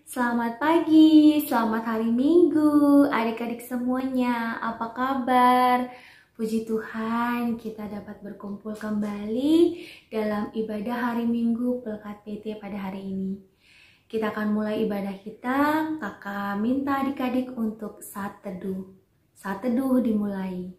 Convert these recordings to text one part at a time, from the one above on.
Selamat pagi, selamat hari Minggu, adik-adik semuanya. Apa kabar? Puji Tuhan, kita dapat berkumpul kembali dalam ibadah hari Minggu Pelkat PT pada hari ini. Kita akan mulai ibadah kita. Kakak minta adik-adik untuk saat teduh. Saat teduh dimulai.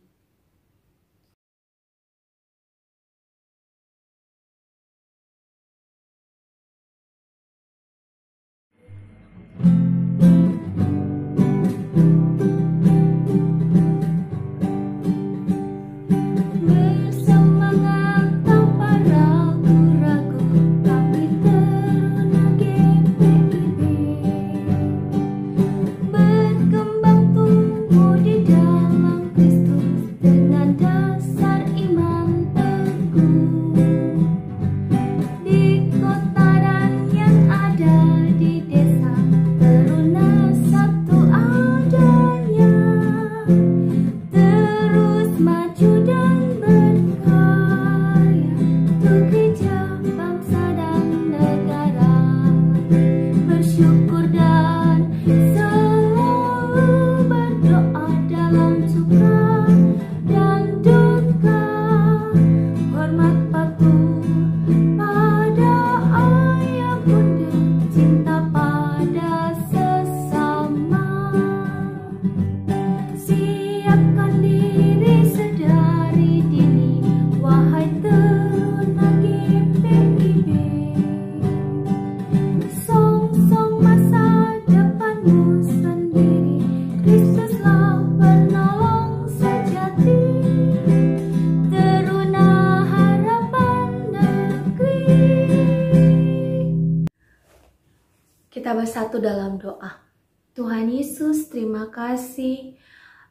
Kita bersatu dalam doa. Tuhan Yesus, terima kasih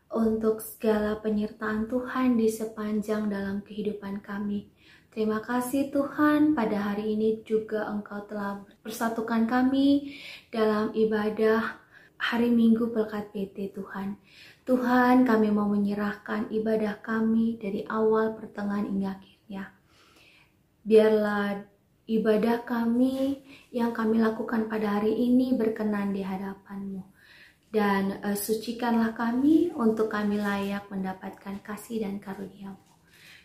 untuk segala penyertaan Tuhan di sepanjang dalam kehidupan kami. Terima kasih Tuhan, pada hari ini juga Engkau telah persatukan kami dalam ibadah hari Minggu Pelkat PT Tuhan. Tuhan, kami mau menyerahkan ibadah kami dari awal, pertengahan, hingga akhirnya. Biarlah ibadah kami yang kami lakukan pada hari ini berkenan di hadapan-Mu. Dan sucikanlah kami untuk kami layak mendapatkan kasih dan karunia-Mu.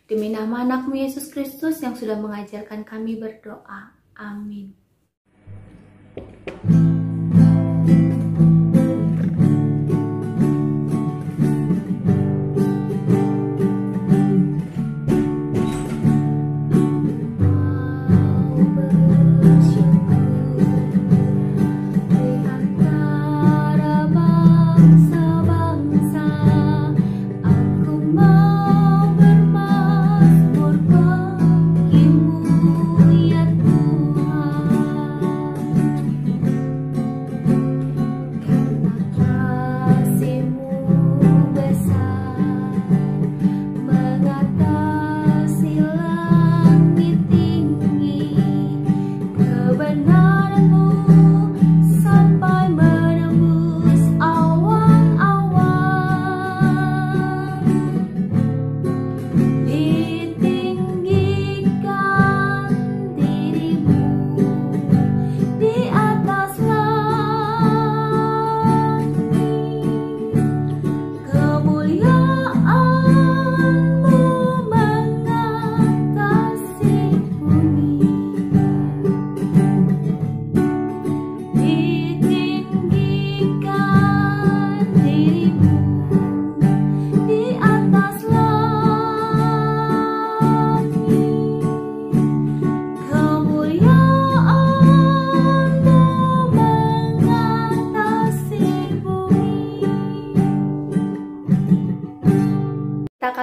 Demi nama anak-Mu Yesus Kristus yang sudah mengajarkan kami berdoa. Amin.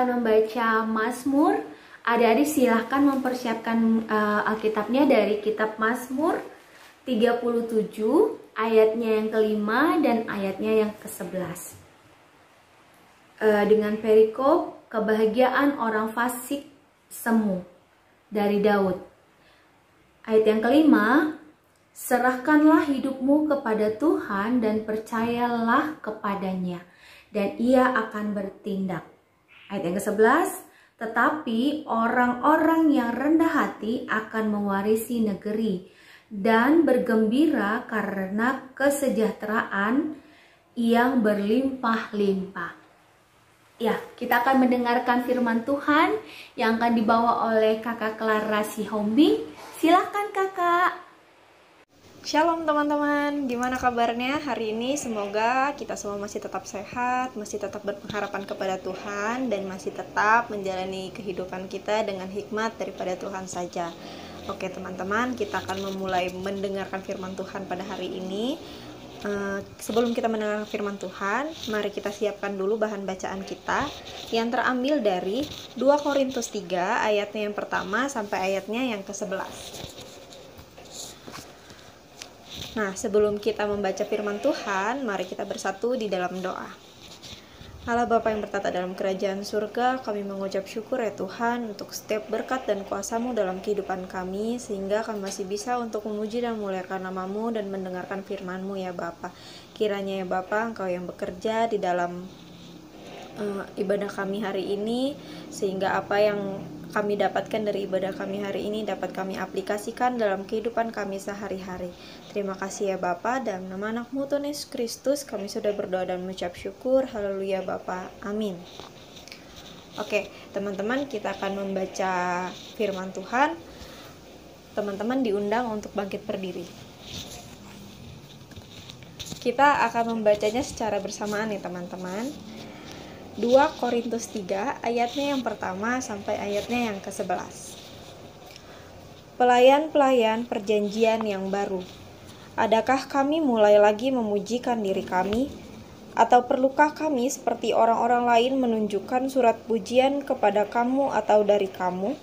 Membaca Mazmur. Adik-adik silahkan mempersiapkan Alkitabnya dari kitab Mazmur 37 ayatnya yang kelima dan ayatnya yang ke-11. Dengan perikop kebahagiaan orang fasik semu dari Daud. Ayat yang kelima, serahkanlah hidupmu kepada Tuhan dan percayalah kepadanya, dan ia akan bertindak. Ayat yang ke-11, tetapi orang-orang yang rendah hati akan mewarisi negeri, dan bergembira karena kesejahteraan yang berlimpah-limpah. Ya, kita akan mendengarkan firman Tuhan yang akan dibawa oleh Kakak Clara Sihombing. Silakan Kakak. Shalom teman-teman, gimana kabarnya hari ini? Semoga kita semua masih tetap sehat, masih tetap berpengharapan kepada Tuhan, dan masih tetap menjalani kehidupan kita dengan hikmat daripada Tuhan saja. Oke teman-teman, kita akan memulai mendengarkan firman Tuhan pada hari ini. Sebelum kita mendengar firman Tuhan, mari kita siapkan dulu bahan bacaan kita yang terambil dari 2 Korintus 3 ayatnya yang pertama sampai ayatnya yang ke-11. Nah, sebelum kita membaca firman Tuhan, mari kita bersatu di dalam doa. Allah Bapa yang bertata dalam kerajaan surga, kami mengucap syukur ya Tuhan untuk setiap berkat dan kuasa-Mu dalam kehidupan kami, sehingga kami masih bisa untuk memuji dan memuliakan nama-Mu dan mendengarkan firman-Mu ya Bapa. Kiranya ya Bapa, Engkau yang bekerja di dalam ibadah kami hari ini, sehingga apa yang kami dapatkan dari ibadah kami hari ini dapat kami aplikasikan dalam kehidupan kami sehari-hari. Terima kasih ya Bapa, dalam nama anak-Mu Tuhan Yesus Kristus kami sudah berdoa dan mengucap syukur. Haleluya Bapa, amin. Oke teman-teman, kita akan membaca firman Tuhan. Teman-teman diundang untuk bangkit berdiri. Kita akan membacanya secara bersamaan ya teman-teman. 2 Korintus 3 ayatnya yang pertama sampai ayatnya yang ke-11. Pelayan-pelayan perjanjian yang baru, adakah kami mulai lagi memujikan diri kami? Atau perlukah kami seperti orang-orang lain menunjukkan surat pujian kepada kamu atau dari kamu?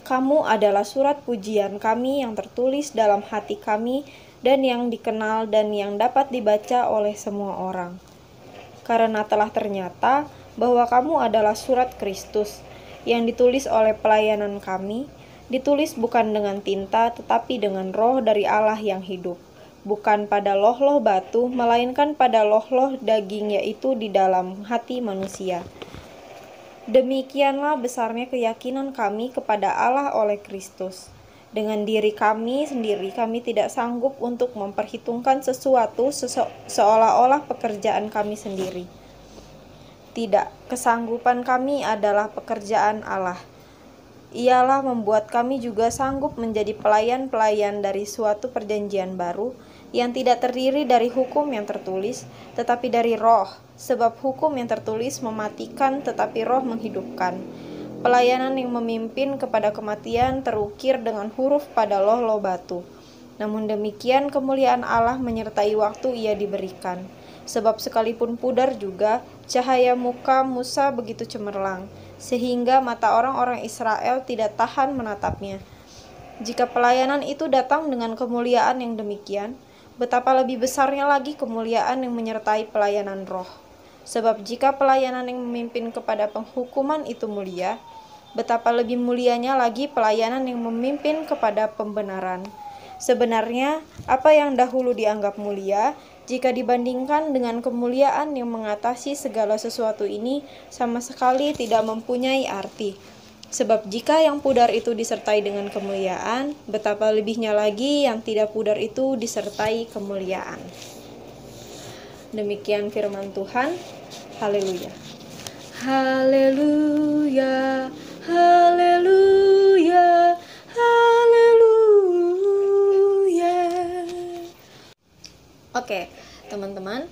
Kamu adalah surat pujian kami yang tertulis dalam hati kami dan yang dikenal dan yang dapat dibaca oleh semua orang. Karena telah ternyata bahwa kamu adalah surat Kristus yang ditulis oleh pelayanan kami, ditulis bukan dengan tinta tetapi dengan roh dari Allah yang hidup, bukan pada loh-loh batu, melainkan pada loh-loh daging, yaitu di dalam hati manusia. Demikianlah besarnya keyakinan kami kepada Allah oleh Kristus. Dengan diri kami sendiri, kami tidak sanggup untuk memperhitungkan sesuatu seolah-olah pekerjaan kami sendiri. Tidak, kesanggupan kami adalah pekerjaan Allah. Ialah membuat kami juga sanggup menjadi pelayan-pelayan dari suatu perjanjian baru, yang tidak terdiri dari hukum yang tertulis, tetapi dari roh, sebab hukum yang tertulis mematikan, tetapi roh menghidupkan. Pelayanan yang memimpin kepada kematian terukir dengan huruf pada loh-loh batu. Namun demikian kemuliaan Allah menyertai waktu ia diberikan. Sebab sekalipun pudar juga, cahaya muka Musa begitu cemerlang, sehingga mata orang-orang Israel tidak tahan menatapnya. Jika pelayanan itu datang dengan kemuliaan yang demikian, betapa lebih besarnya lagi kemuliaan yang menyertai pelayanan roh. Sebab jika pelayanan yang memimpin kepada penghukuman itu mulia, betapa lebih mulianya lagi pelayanan yang memimpin kepada pembenaran. Sebenarnya, apa yang dahulu dianggap mulia, jika dibandingkan dengan kemuliaan yang mengatasi segala sesuatu ini, sama sekali tidak mempunyai arti. Sebab jika yang pudar itu disertai dengan kemuliaan, betapa lebihnya lagi yang tidak pudar itu disertai kemuliaan. Demikian firman Tuhan. Haleluya. Haleluya. Haleluya. Haleluya. Oke, teman-teman,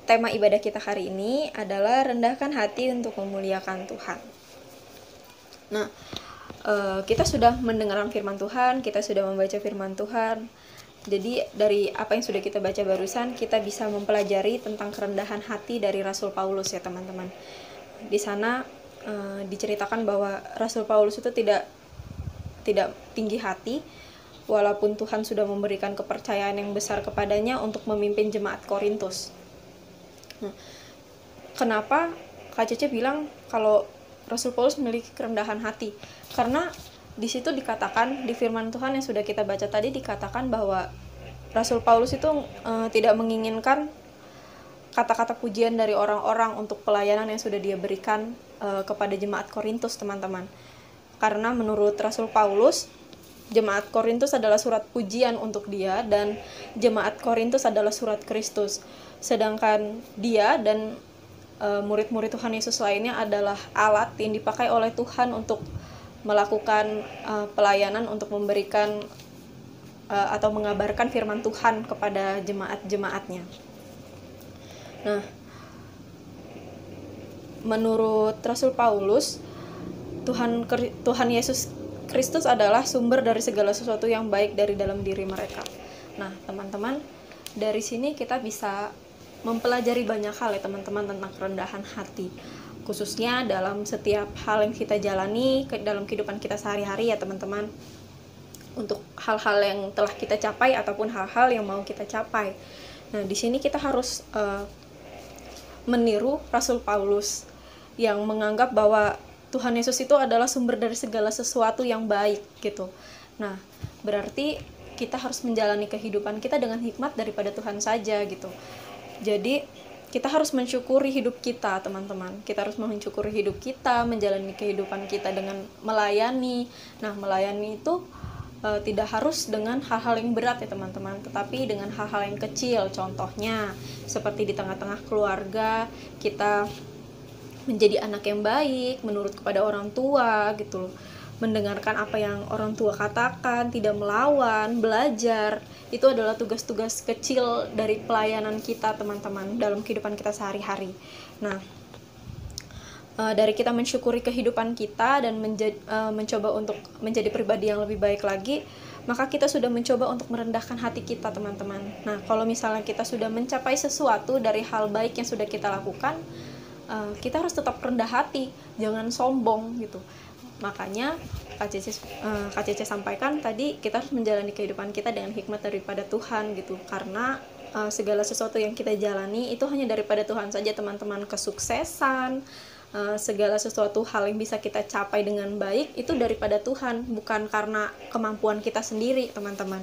tema ibadah kita hari ini adalah rendahkan hati untuk memuliakan Tuhan. Nah, kita sudah mendengarkan firman Tuhan, kita sudah membaca firman Tuhan. Jadi dari apa yang sudah kita baca barusan, kita bisa mempelajari tentang kerendahan hati dari Rasul Paulus ya teman-teman. Di sana diceritakan bahwa Rasul Paulus itu tidak tinggi hati, walaupun Tuhan sudah memberikan kepercayaan yang besar kepadanya untuk memimpin jemaat Korintus. Kenapa Kak Cece bilang kalau Rasul Paulus memiliki kerendahan hati? Karena di situ dikatakan, di firman Tuhan yang sudah kita baca tadi dikatakan bahwa Rasul Paulus itu tidak menginginkan kata-kata pujian dari orang-orang untuk pelayanan yang sudah dia berikan kepada jemaat Korintus, teman-teman. Karena menurut Rasul Paulus, Jemaat Korintus adalah surat pujian untuk dia, dan Jemaat Korintus adalah surat Kristus. Sedangkan dia dan murid-murid Tuhan Yesus lainnya adalah alat yang dipakai oleh Tuhan untuk melakukan pelayanan, untuk memberikan atau mengabarkan firman Tuhan kepada jemaat-jemaatnya. Nah, menurut Rasul Paulus, Tuhan Yesus Kristus adalah sumber dari segala sesuatu yang baik dari dalam diri mereka. Nah, teman-teman, dari sini kita bisa mempelajari banyak hal ya teman-teman tentang kerendahan hati, khususnya dalam setiap hal yang kita jalani dalam kehidupan kita sehari-hari ya teman-teman, untuk hal-hal yang telah kita capai ataupun hal-hal yang mau kita capai. Nah, di sini kita harus meniru Rasul Paulus yang menganggap bahwa Tuhan Yesus itu adalah sumber dari segala sesuatu yang baik gitu. Nah, berarti kita harus menjalani kehidupan kita dengan hikmat daripada Tuhan saja gitu. Jadi kita harus mensyukuri hidup kita teman-teman. Kita harus mensyukuri hidup kita, menjalani kehidupan kita dengan melayani. Nah, melayani itu tidak harus dengan hal-hal yang berat ya teman-teman, tetapi dengan hal-hal yang kecil. Contohnya seperti di tengah-tengah keluarga kita menjadi anak yang baik, menurut kepada orang tua gitu, mendengarkan apa yang orang tua katakan, tidak melawan, belajar. Itu adalah tugas-tugas kecil dari pelayanan kita teman-teman dalam kehidupan kita sehari-hari. Nah, dari kita mensyukuri kehidupan kita dan mencoba untuk menjadi pribadi yang lebih baik lagi, maka kita sudah mencoba untuk merendahkan hati kita teman-teman. Nah, kalau misalnya kita sudah mencapai sesuatu dari hal baik yang sudah kita lakukan, kita harus tetap rendah hati, jangan sombong gitu. Makanya Kak Cece sampaikan tadi, kita harus menjalani kehidupan kita dengan hikmat daripada Tuhan gitu, karena segala sesuatu yang kita jalani itu hanya daripada Tuhan saja teman-teman. Kesuksesan, segala sesuatu hal yang bisa kita capai dengan baik itu daripada Tuhan, bukan karena kemampuan kita sendiri teman-teman.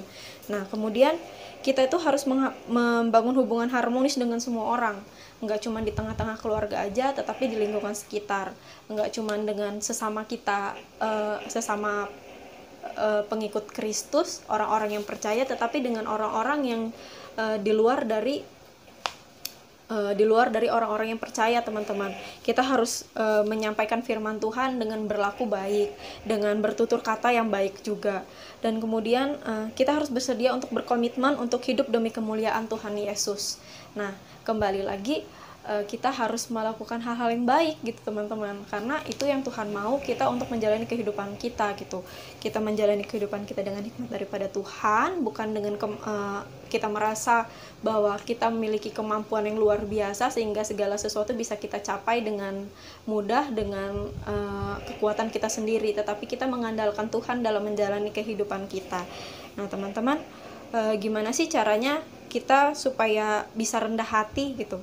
Nah, kemudian kita itu harus membangun hubungan harmonis dengan semua orang, nggak cuma di tengah-tengah keluarga aja, tetapi di lingkungan sekitar, nggak cuma dengan sesama kita, sesama pengikut Kristus, orang-orang yang percaya, tetapi dengan orang-orang yang di luar dari orang-orang yang percaya teman-teman. Kita harus menyampaikan firman Tuhan dengan berlaku baik, dengan bertutur kata yang baik juga. Dan kemudian kita harus bersedia untuk berkomitmen untuk hidup demi kemuliaan Tuhan Yesus. Nah, kembali lagi kita harus melakukan hal-hal yang baik gitu teman-teman, karena itu yang Tuhan mau kita untuk menjalani kehidupan kita gitu. Kita menjalani kehidupan kita dengan hikmat daripada Tuhan, bukan dengan kita merasa bahwa kita memiliki kemampuan yang luar biasa sehingga segala sesuatu bisa kita capai dengan mudah dengan kekuatan kita sendiri, tetapi kita mengandalkan Tuhan dalam menjalani kehidupan kita. Nah teman-teman, gimana sih caranya kita supaya bisa rendah hati gitu?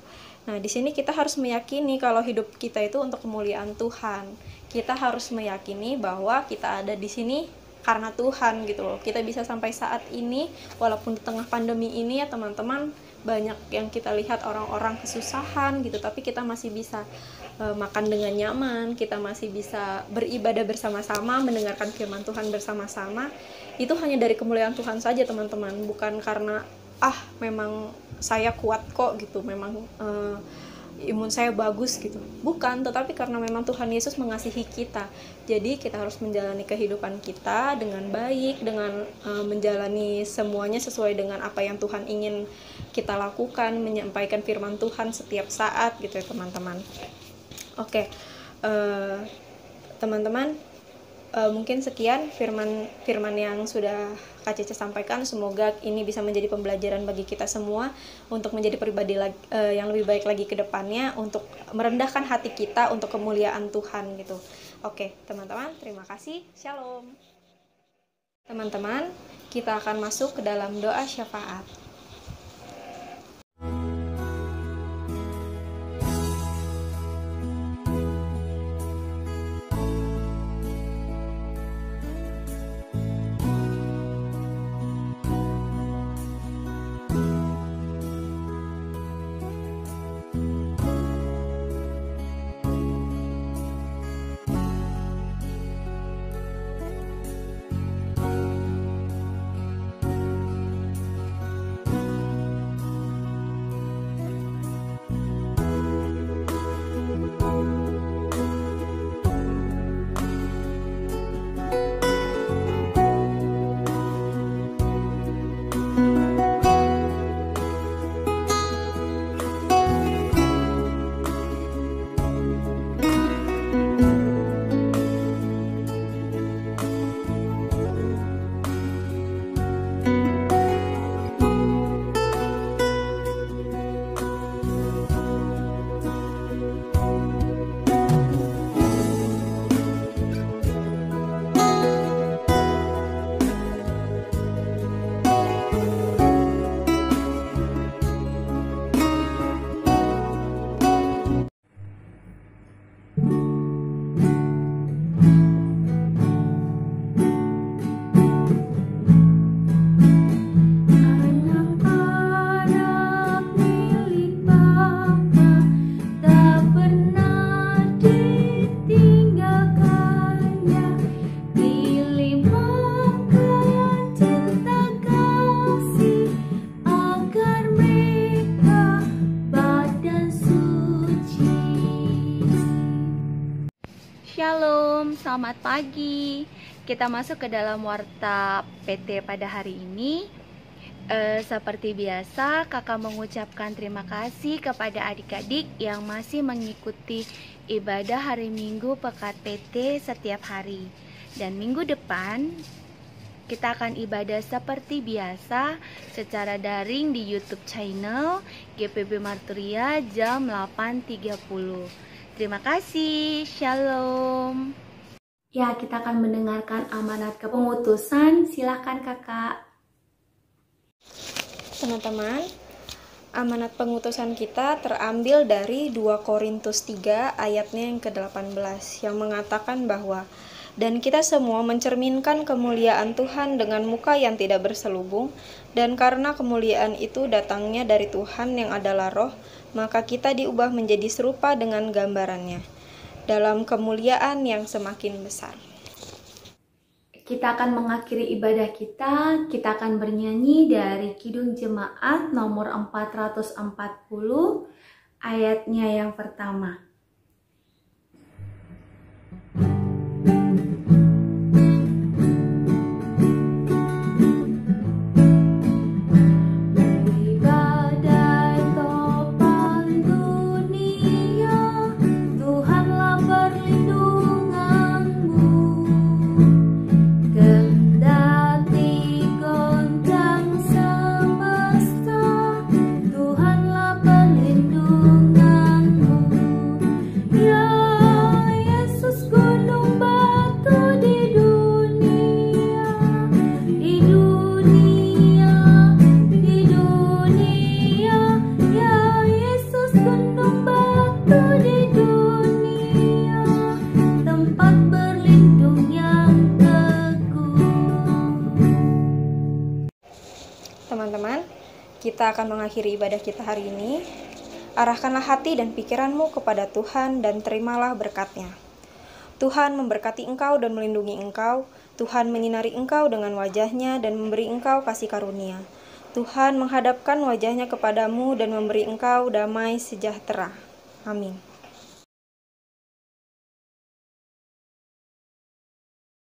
Nah, di sini kita harus meyakini kalau hidup kita itu untuk kemuliaan Tuhan. Kita harus meyakini bahwa kita ada di sini karena Tuhan gitu loh. Kita bisa sampai saat ini walaupun di tengah pandemi ini ya teman-teman, banyak yang kita lihat orang-orang kesusahan gitu, tapi kita masih bisa makan dengan nyaman, kita masih bisa beribadah bersama-sama, mendengarkan firman Tuhan bersama-sama. Itu hanya dari kemuliaan Tuhan saja teman-teman, bukan karena memang saya kuat kok gitu, memang imun saya bagus gitu, bukan, tetapi karena memang Tuhan Yesus mengasihi kita. Jadi kita harus menjalani kehidupan kita dengan baik, dengan menjalani semuanya sesuai dengan apa yang Tuhan ingin kita lakukan, menyampaikan firman Tuhan setiap saat gitu ya teman-teman. Oke, teman-teman, mungkin sekian firman yang sudah Kak Cece sampaikan. Semoga ini bisa menjadi pembelajaran bagi kita semua untuk menjadi pribadi yang lebih baik lagi ke depannya, untuk merendahkan hati kita untuk kemuliaan Tuhan gitu. Oke, teman-teman, terima kasih. Shalom. Teman-teman, kita akan masuk ke dalam doa syafaat. selamat pagi. Kita masuk ke dalam warta PT pada hari ini. Seperti biasa, kakak mengucapkan terima kasih kepada adik-adik yang masih mengikuti ibadah hari Minggu Pekat PT setiap hari. Dan minggu depan, kita akan ibadah seperti biasa secara daring di YouTube channel GPB Marturia jam 8.30. Terima kasih, Shalom. Ya, kita akan mendengarkan amanat kepengutusan. Silakan kakak. Teman-teman, amanat pengutusan kita terambil dari 2 Korintus 3 ayatnya yang ke-18 yang mengatakan bahwa dan kita semua mencerminkan kemuliaan Tuhan dengan muka yang tidak berselubung, dan karena kemuliaan itu datangnya dari Tuhan yang adalah Roh, maka kita diubah menjadi serupa dengan gambarannya, dalam kemuliaan yang semakin besar. Kita akan mengakhiri ibadah kita akan bernyanyi dari Kidung Jemaat nomor 440, ayatnya yang pertama. Teman-teman, kita akan mengakhiri ibadah kita hari ini. Arahkanlah hati dan pikiranmu kepada Tuhan dan terimalah berkat-Nya. Tuhan memberkati engkau dan melindungi engkau. Tuhan menyinari engkau dengan wajah-Nya dan memberi engkau kasih karunia. Tuhan menghadapkan wajah-Nya kepadamu dan memberi engkau damai sejahtera. Amin.